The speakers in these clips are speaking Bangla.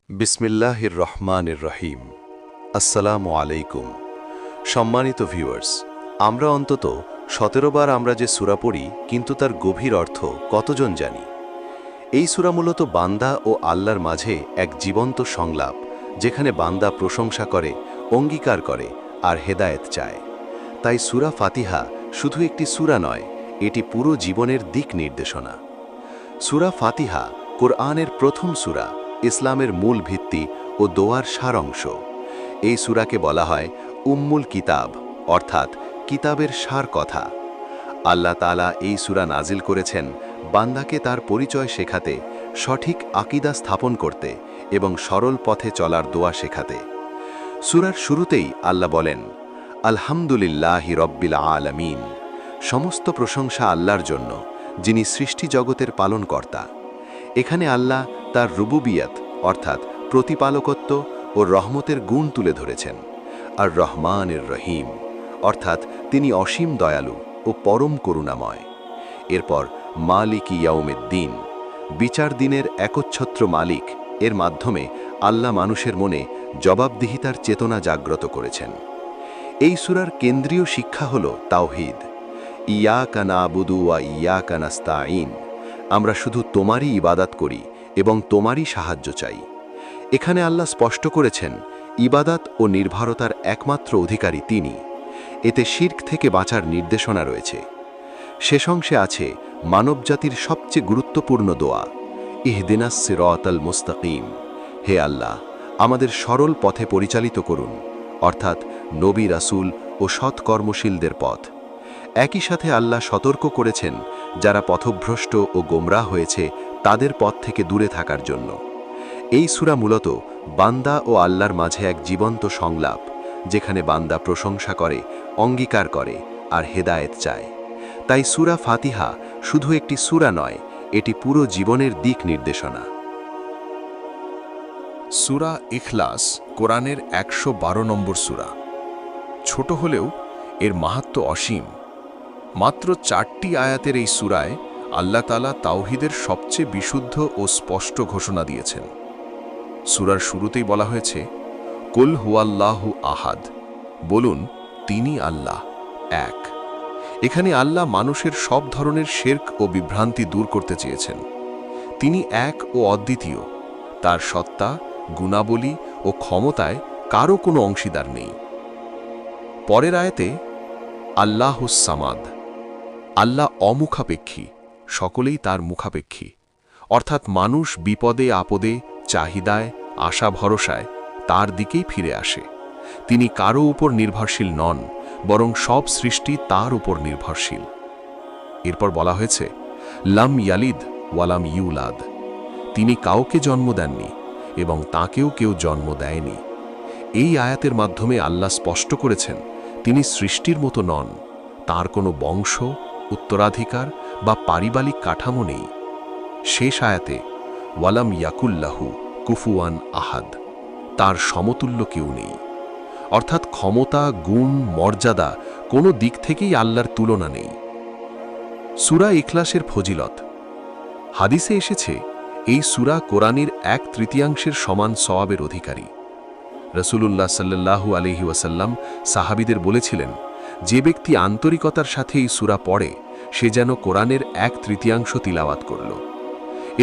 বিসমিল্লাহির রহমানির রহিম। আসসালামু আলাইকুম। সম্মানিত ভিউয়ার্স, আমরা অন্তত ১৭ বার আমরা যে সূরা পড়ি, কিন্তু তার গভীর অর্থ কতজন জানি? এই সূরা মূলত বান্দা ও আল্লাহর মাঝে এক জীবন্ত সংলাপ, যেখানে বান্দা প্রশংসা করে, অঙ্গীকার করে আর হেদায়েত চায়। তাই সূরা ফাতিহা শুধু একটি সূরা নয়, এটি পুরো জীবনের দিক নির্দেশনা। সূরা ফাতিহা কোরআনের প্রথম সূরা, ইসলামের মূল ভিত্তি ও দোয়ার সারাংশ। এই সূরাকে বলা হয় উম্মুল কিতাব, অর্থাৎ কিতাবের সার কথা। আল্লাহ তাআলা এই সূরা নাজিল করেছেন বান্দাকে তার পরিচয় শেখাতে, সঠিক আকীদা স্থাপন করতে এবং সরল পথে চলার দোয়া শেখাতে। সূরার শুরুতেই আল্লাহ বলেন, আলহামদুলিল্লাহি রব্বিল আলামিন। সমস্ত প্রশংসা আল্লাহর জন্য, যিনি সৃষ্টি জগতের পালনকর্তা। এখানে আল্লাহ তার রুবুবিয়াত, অর্থাৎ প্রতিপালকত্ব ও রহমতের গুণ তুলে ধরেছেন। আর রহমানের রহিম, অর্থাৎ তিনি অসীম দয়ালু ও পরম করুণাময়। এরপর মালিক ইয়াউমিদ্দিন, বিচার দিনের একচ্ছত্র মালিক, এর মাধ্যমে আল্লাহ মানুষের মনে জবাবদিহিতার চেতনা জাগ্রত করেছেন। এই সূরার কেন্দ্রীয় শিক্ষা হল তাওহীদ। ইয়াকা না'বুদু ওয়া ইয়াকা নাস্তাঈন। আমরা শুধু তোমারই ইবাদত করি এবং তোমারই সাহায্য চাই। এখানে আল্লাহ স্পষ্ট করেছেন ইবাদত ও নির্ভরতার একমাত্র অধিকারী তিনি। এতে শিরক থেকে বাঁচার নির্দেশনা রয়েছে। শেষ অংশে আছে মানবজাতির সবচেয়ে গুরুত্বপূর্ণ দোয়া, ইহদিনাস সিরাতাল মুস্তাকিম। হে আল্লাহ, আমাদের সরল পথে পরিচালিত করুন, অর্থাৎ নবী রাসূল ও সৎকর্মশীলদের পথ। একই সাথে আল্লাহ সতর্ক করেছেন যারা পথভ্রষ্ট ও গোমরাহ হয়েছে তাদের পথ থেকে দূরে থাকার জন্য। এই সূরা মূলত বান্দা ও আল্লাহর মাঝে এক জীবন্ত সংলাপ, যেখানে বান্দা প্রশংসা করে, অঙ্গীকার করে আর হেদায়েত চায়। তাই সূরা ফাতিহা শুধু একটি সূরা নয়, এটি পুরো জীবনের দিক নির্দেশনা। সূরা ইখলাস কোরআনের ১১২ নম্বর সূরা। ছোট হলেও এর মাহাত্ম্য অসীম। মাত্র ৪টি আয়াতের এই সূরায় আল্লাহ তাআলা তাওহীদের সবচেয়ে বিশুদ্ধ ও স্পষ্ট ঘোষণা দিয়েছেন। সূরার শুরুতেই বলা হয়েছে, কুল হুয়াল্লাহু আহাদ, বলুন তিনি আল্লাহ এক। এখানে আল্লাহ মানুষের সব ধরনের শিরক ও বিভ্রান্তি দূর করতে চেয়েছেন। তিনি এক ও অদ্বিতীয়, তার সত্তা, গুণাবলী ও ক্ষমতায় কারও কোনো অংশীদার নেই। পরের আয়াতে আল্লাহুস সামাদ, আল্লাহ অমুখাপেক্ষী, সকলেই তার মুখাপেক্ষী, অর্থাৎ মানুষ বিপদে আপদে, চাহিদায়, আশা ভরসায় তার দিকেই ফিরে আসে। তিনি কারও উপর নির্ভরশীল নন, বরং সব সৃষ্টি তার উপর নির্ভরশীল। এরপর বলা হয়েছে লাম ইয়ালিদ ওয়ালাম ইউলাদ, তিনি কাউকে জন্ম দেননি এবং তাকেও কেউ জন্ম দেয়নি। এই আয়াতের মাধ্যমে আল্লাহ স্পষ্ট করেছেন তিনি সৃষ্টির মতো নন, তার কোনো বংশ, উত্তরাধিকার বা পারিবারিক কাঠামো নেই। শেষ আয়াতে ওয়ালাম ইয়াকুল্লাহু কুফুয়ান আহাদ, তার সমতুল্য কেউ নেই। অর্থাৎ ক্ষমতা, গুণ, মর্যাদা কোনো দিক থেকেই আল্লাহর তুলনা নেই। সূরা ইখলাসের ফজিলত। হাদিসে এসেছে এই সূরা কোরআনের 1/3 সমান সওয়াবের অধিকারী। রাসূলুল্লাহ সাল্লাল্লাহু আলাইহি ওয়াসাল্লাম সাহাবীদের বলেছিলেন, যে ব্যক্তি আন্তরিকতার সাথে এই সূরা পড়ে সে যেন কোরআনের 1/3 তিলাওয়াত করল।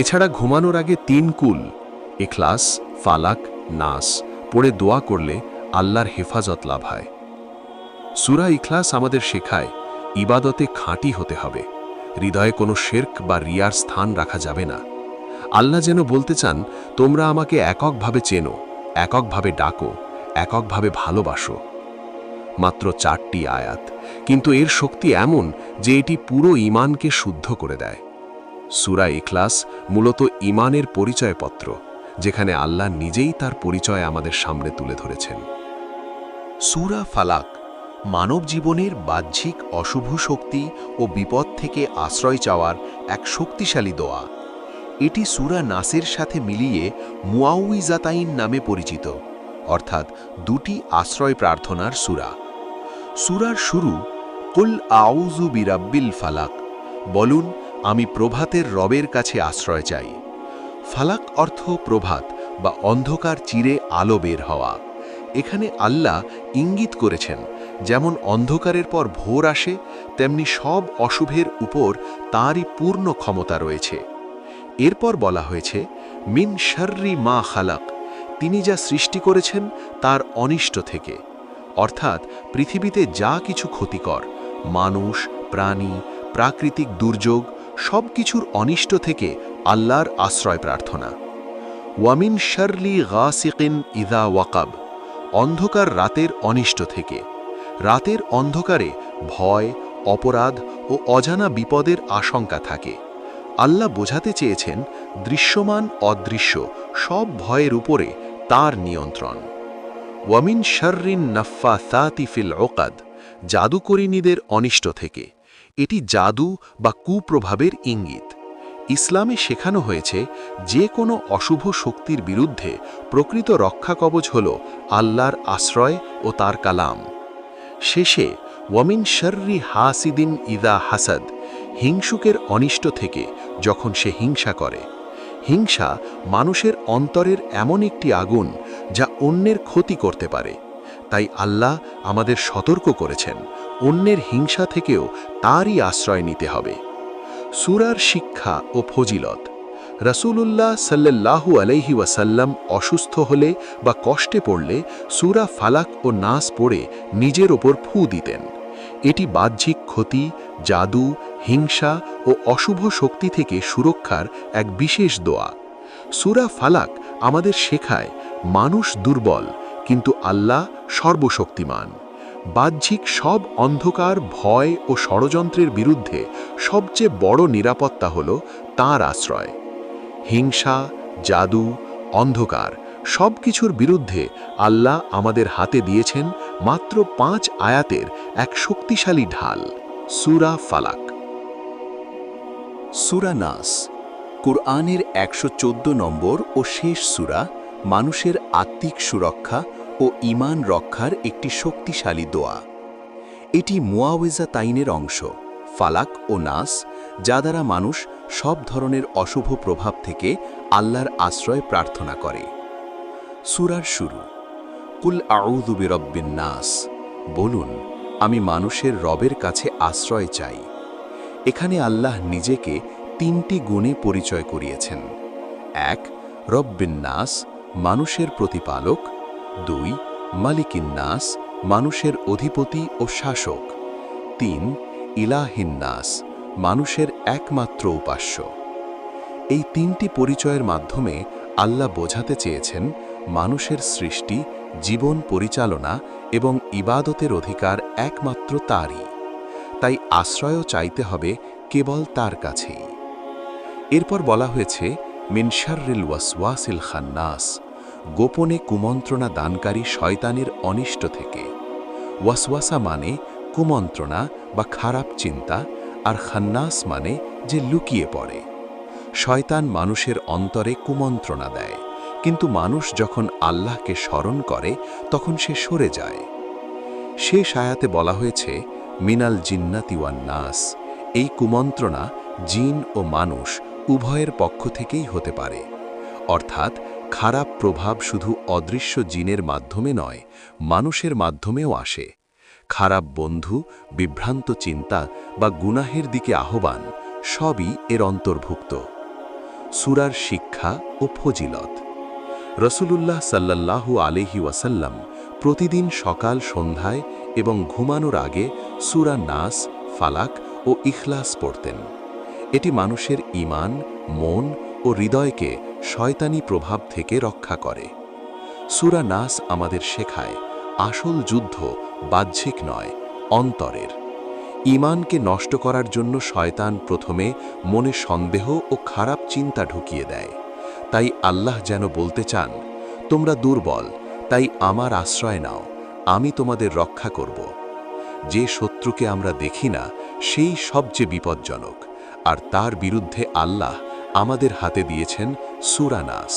এছাড়া ঘুমানোর আগে 3 কুল, ইখলাস, ফালাক, নাস পড়ে দোয়া করলে আল্লাহর হেফাজত লাভ হয়। সূরা ইখলাস আমাদের শেখায় ইবাদতে খাঁটি হতে হবে, হৃদয়ে কোনো শিরক বা রিয়ার স্থান রাখা যাবে না। আল্লাহ যেন বলতে চান, তোমরা আমাকে এককভাবে চেনো, এককভাবে ডাকো, এককভাবে ভালোবাসো। মাত্র 4টি আয়াত, কিন্তু এর শক্তি এমন যে এটি পুরো ঈমানকে শুদ্ধ করে দেয়। সূরা ইখলাস মূলত ঈমানের পরিচয়পত্র, যেখানে আল্লাহ নিজেই তার পরিচয় আমাদের সামনে তুলে ধরেছেন। সূরা ফালাক মানব জীবনের বাহ্যিক অশুভ শক্তি ও বিপদ থেকে আশ্রয় চাওয়ার এক শক্তিশালী দোয়া। এটি সূরা নাসের সাথে মিলিয়ে মুআউইজাতাইন নামে পরিচিত, অর্থাৎ 2টি আশ্রয় প্রার্থনার সূরা। সূরার শুরু কুল আউযু বিরাব্বিল ফালাক, বলুন আমি প্রভাতের রবের কাছে আশ্রয় চাই। ফালাক অর্থ প্রভাত বা অন্ধকার চিরে আলো বের হওয়া। এখানে আল্লাহ ইঙ্গিত করেছেন, যেমন অন্ধকারের পর ভোর আসে, তেমনি সব অশুভের উপর তাঁরই পূর্ণ ক্ষমতা রয়েছে। এরপর বলা হয়েছে, মিন শাররি মা খালাক, তিনি যা সৃষ্টি করেছেন তার অনিষ্ট থেকে, অর্থাৎ পৃথিবীতে যা কিছু ক্ষতিকর, মানুষ, প্রাণী, প্রাকৃতিক দুর্যোগ, সব কিছুর অনিষ্ট থেকে আল্লাহর আশ্রয় প্রার্থনা। ওয়ামিন শারলি গাসিকিন ইদা ওয়াকাব, অন্ধকার রাতের অনিষ্ট থেকে। রাতের অন্ধকারে ভয়, অপরাধ ও অজানা বিপদের আশঙ্কা থাকে। আল্লাহ বোঝাতে চেয়েছেন, দৃশ্যমান অদৃশ্য সব ভয়ের উপরে তার নিয়ন্ত্রণ। ওয়ামিন শাররিন নাফফাসাতি ফিল উকাদ, জাদুকরিনীদের অনিষ্ট থেকে। এটি জাদু বা কুপ্রভাবের ইঙ্গিত। ইসলামে শেখানো হয়েছে, যে কোনো অশুভ শক্তির বিরুদ্ধে প্রকৃত রক্ষাকবচ হল আল্লাহর আশ্রয় ও তার কালাম। শেষে ওয়ামিন শাররি হাসিদিন ইদা হাসাদ, হিংসুকের অনিষ্ট থেকে যখন সে হিংসা করে। হিংসা মানুষের অন্তরের এমন একটি আগুন যা অন্যের ক্ষতি করতে পারে। তাই আল্লাহ আমাদের সতর্ক করেছেন, অন্যের হিংসা থেকেও তারই আশ্রয় নিতে হবে। সূরার শিক্ষা ও ফজিলত। রাসূলুল্লাহ সাল্লাল্লাহু আলাইহি ওয়াসাল্লাম অসুস্থ হলে বা কষ্টে পড়লে সূরা ফালাক ও নাস পড়ে নিজের ওপর ফু দিতেন। এটি বাহ্যিক ক্ষতি, জাদু, হিংসা ও অশুভ শক্তি থেকে সুরক্ষার এক বিশেষ দোয়া। সূরা ফালাক আমাদের শেখায়, মানুষ দুর্বল, কিন্তু আল্লাহ সর্বশক্তিমান। বাহ্যিক সব অন্ধকার, ভয় ও ষড়যন্ত্রের বিরুদ্ধে সবচেয়ে বড় নিরাপত্তা হল তাঁর আশ্রয়। হিংসা, জাদু, অন্ধকার সব কিছুর বিরুদ্ধে আল্লাহ আমাদের হাতে দিয়েছেন মাত্র 5 আয়াতের এক শক্তিশালী ঢাল, সূরা ফালাক। সূরা নাস কুরআনের 114 নম্বর ও শেষ সূরা, মানুষের আত্মিক সুরক্ষা ও ঈমান রক্ষার একটি শক্তিশালী দোয়া। এটি মুআউযযাতাইনের অংশ, ফালাক ও নাস, যা দ্বারা মানুষ সব ধরনের অশুভ প্রভাব থেকে আল্লাহর আশ্রয় প্রার্থনা করে। সূরার শুরু, কুল আউযু বিরব্বিন নাস, বলুন, আমি মানুষের রবের কাছে আশ্রয় চাই। এখানে আল্লাহ নিজেকে 3টি গুণে পরিচয় করিয়েছেন। 1, রব্বিন নাস, মানুষের প্রতিপালক। 2, মালিকিন নাস, মানুষের অধিপতি ও শাসক। 3, ইলাহিন নাস, মানুষের একমাত্র উপাস্য। এই 3টি পরিচয়ের মাধ্যমে আল্লাহ বোঝাতে চেয়েছেন, মানুষের সৃষ্টি, জীবন পরিচালনা এবং ইবাদতের অধিকার একমাত্র তারই। তাই আশ্রয়ও চাইতে হবে কেবল তার কাছেই। এরপর বলা হয়েছে, মিন শাররিল ওয়াসওয়াসিল খান্নাস, গোপনে কুমন্ত্রণা দানকারী শয়তানের অনিষ্ট থেকে। ওয়াসওয়াসা মানে কুমন্ত্রণা বা খারাপ চিন্তা, আর খান্নাস মানে যে লুকিয়ে পড়ে। শয়তান মানুষের অন্তরে কুমন্ত্রণা দেয়, কিন্তু মানুষ যখন আল্লাহকে স্মরণ করে তখন সে সরে যায়। শেষ আয়াতে বলা হয়েছে, মিনাল জিন্নাতি ওয়ান নাস, এই কুমন্ত্রণা জিন ও মানুষ উভয়ের পক্ষ থেকেই হতে পারে। অর্থাৎ খারাপ প্রভাব শুধু অদৃশ্য জিনের মাধ্যমে নয়, মানুষের মাধ্যমেও আসে। খারাপ বন্ধু, বিভ্রান্ত চিন্তা বা গুনাহের দিকে আহ্বান সবই এর অন্তর্ভুক্ত। সূরার শিক্ষা ও ফজিলত। রাসূলুল্লাহ সাল্লাল্লাহু আলাইহি ওয়াসাল্লাম প্রতিদিন সকাল সন্ধ্যায় এবং ঘুমানোর আগে সূরা নাস, ফালাক ও ইখলাস পড়তেন। এটি মানুষের ঈমান, মন ও হৃদয়কে শয়তানি প্রভাব থেকে রক্ষা করে। সূরা নাস আমাদের শেখায়, আসল যুদ্ধ বাহ্যিক নয়, অন্তরের। ঈমানকে নষ্ট করার জন্য শয়তান প্রথমে মনে সন্দেহ ও খারাপ চিন্তা ঢুকিয়ে দেয়। তাই আল্লাহ যেন বলতে চান, তোমরা দুর্বল, তাই আমার আশ্রয় নাও, আমি তোমাদের রক্ষা করব। যে শত্রুকে আমরা দেখি না সেই সবচেয়ে বিপজ্জনক, আর তার বিরুদ্ধে আল্লাহ আমাদের হাতে দিয়েছেন সূরা নাস।